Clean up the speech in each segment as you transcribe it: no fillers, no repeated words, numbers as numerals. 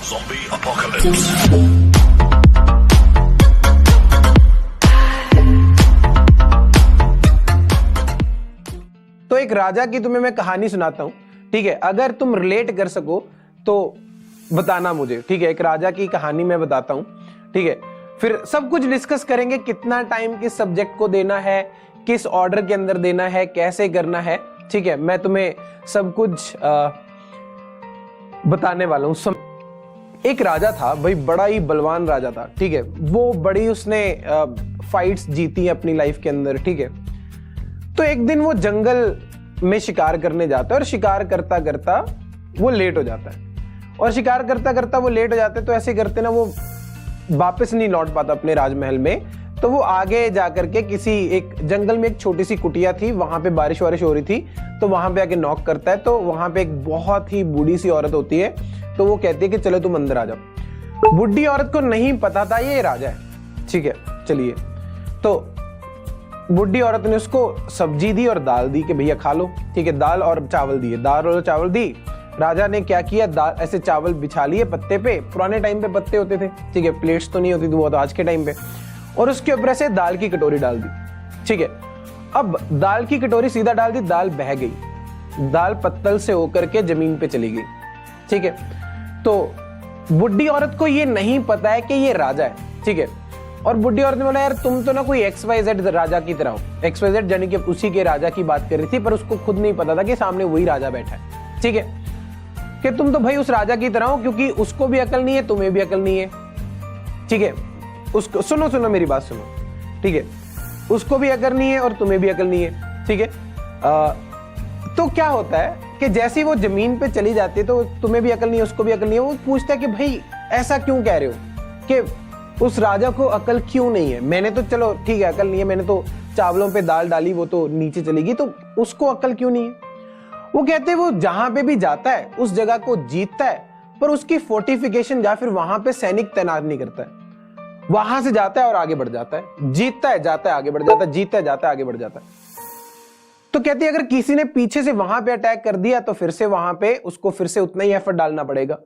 Zombie apocalypse. तो एक राजा की तुम्हें मैं कहानी सुनाता हूं, ठीक है। अगर तुम रिलेट कर सको तो बताना मुझे, ठीक है। एक राजा की कहानी मैं बताता हूं, ठीक है। फिर सब कुछ डिस्कस करेंगे, कितना टाइम किस सब्जेक्ट को देना है, किस ऑर्डर के अंदर देना है, कैसे करना है, ठीक है। मैं तुम्हें सब कुछ बताने वाला हूं। एक राजा था भाई, बड़ा ही बलवान राजा था, ठीक है। वो बड़ी उसने फाइट्स जीती अपनी लाइफ के अंदर, ठीक है। तो एक दिन वो जंगल में शिकार करने जाता है और शिकार करता करता वो लेट हो जाता है, और शिकार करता करता वो लेट हो जाता है। तो ऐसे करते ना वो वापस नहीं लौट पाता अपने राजमहल में। तो वो आगे जाकर के किसी एक जंगल में एक छोटी सी कुटिया थी, वहां पे बारिश वारिश हो रही थी, तो वहां पे आके नॉक करता है। तो वहां पे एक बहुत ही बूढ़ी सी औरत होती है, तो वो कहती है कि चलो तुम अंदर आ जाओ। बूढ़ी औरत को नहीं पता था ये राजा है, ठीक है। चलिए, तो बूढ़ी औरत ने उसको सब्जी दी और दाल दी कि भैया खा लो, ठीक है। दाल और चावल दिए, दाल और चावल दी। राजा ने क्या किया, दाल ऐसे चावल बिछा लिए पत्ते पे, पुराने टाइम पे पत्ते होते थे, ठीक है। प्लेट्स तो नहीं होती थी, वो तो आज के टाइम पे। और उसके ऊपर से दाल की कटोरी डाल दी, ठीक है। अब दाल की कटोरी सीधा डाल दी, दाल बह गई, दाल पत्तल से होकर के जमीन पे चली गई, ठीक है। तो बुढ़ी औरत को ये नहीं पता है कि ये राजा है, ठीक है। और बुढ़ी औरत ने बोला, यार तुम तो ना कोई XYZ राजा की तरह हो। XYZ यानी कि उसी के राजा की बात कर रही थी, पर उसको खुद नहीं पता था कि सामने वही राजा बैठा है, ठीक है। कि तुम तो भाई उस राजा की तरह हो, क्योंकि उसको भी अकल नहीं है, तुम्हें भी अकल नहीं है, ठीक है। उसको सुनो मेरी बात सुनो, ठीक है। उसको भी अकल नहीं है और तुम्हें भी अकल नहीं है, ठीक है। तो क्या होता है कि जैसे ही वो जमीन पे चली जाती है, तो तुम्हें भी अकल नहीं है, उसको भी अकल नहीं है। वो पूछता है कि भाई ऐसा क्यों कह रहे हो कि उस राजा को अकल क्यों नहीं है? मैंने तो चलो ठीक है अकल नहीं है, मैंने तो चावलों पे दाल डाली, वो तो नीचे चली गई, तो उसको अकल क्यों नहीं है? वो कहते हैं वो जहां पे भी जाता है उस जगह को जीतता है, पर उसकी फोर्टिफिकेशन या फिर वहां पे सैनिक तैनात नहीं करता है। वहां से जाता है और आगे बढ़ जाता है, जीतता है, जाता है, आगे बढ़ जाता है, जीतता है, जाता है, आगे बढ़ जाता है। तो कहती है अगर किसी ने पीछे से वहां पे अटैक कर दिया तो फिर से वहां पे उसको फिर से उतना ही एफर्ट डालना पड़ेगा।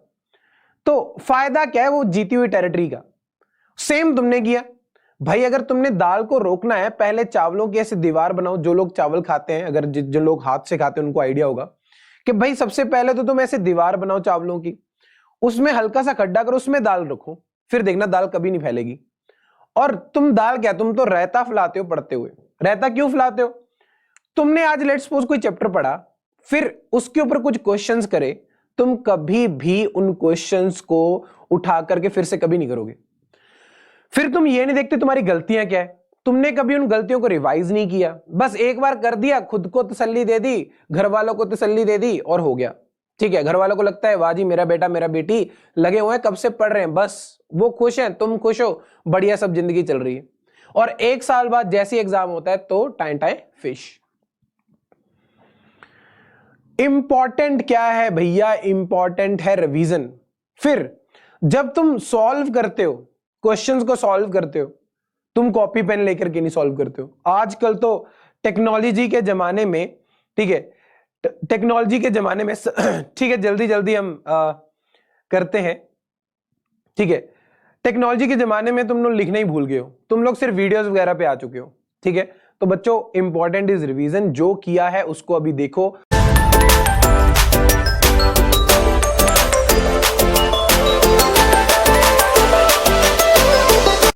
तो फायदा क्या है वो जीती हुई टेरिटरी का? सेम तुमने किया भाई। अगर तुमने दाल को रोकना है, पहले चावलों की ऐसे दीवार बनाओ। जो लोग चावल खाते हैं, अगर जो लोग हाथ से खाते हैं उनको आइडिया होगा कि भाई सबसे पहले तो तुम ऐसे दीवार बनाओ चावलों की, उसमें हल्का सा खड्डा करो, उसमें दाल रखो, फिर देखना दाल कभी नहीं फैलेगी। और तुम दाल क्या, तुम तो रायता फैलाते हो पढ़ते हुए। रायता क्यों फैलाते हो? तुमने आज लेट्स सपोज कोई चैप्टर पढ़ा, फिर उसके ऊपर कुछ क्वेश्चंस करे, तुम कभी भी उन क्वेश्चंस को उठा करके फिर से कभी नहीं करोगे। फिर तुम ये नहीं देखते तुम्हारी गलतियां क्या है, तुमने कभी उन गलतियों को रिवाइज नहीं किया, बस एक बार कर दिया, खुद को तसल्ली दे दी, घर वालों को तसल्ली दे दी और हो गया, ठीक है। घर वालों को लगता है वाह जी मेरा बेटा मेरा बेटी लगे हुए हैं, कब से पढ़ रहे हैं, बस वो खुश हैं, तुम खुश हो, बढ़िया सब जिंदगी चल रही है। और 1 साल बाद जैसे एग्जाम होता है तो टाइम टाइम फिश। इंपॉर्टेंट क्या है भैया? इंपॉर्टेंट है रिवीजन। फिर जब तुम सॉल्व करते हो, क्वेश्चंस को सॉल्व करते हो, तुम कॉपी पेन लेकर के नहीं सॉल्व करते हो। आजकल तो टेक्नोलॉजी के जमाने में, ठीक है, टेक्नोलॉजी के जमाने में ठीक है, जल्दी जल्दी हम करते हैं, ठीक है। टेक्नोलॉजी के जमाने में तुम लोग लिखना ही भूल गए हो, तुम लोग सिर्फ वीडियोस वगैरह पे आ चुके हो, ठीक है। तो बच्चों इंपॉर्टेंट इज रिवीजन। जो किया है उसको अभी देखो।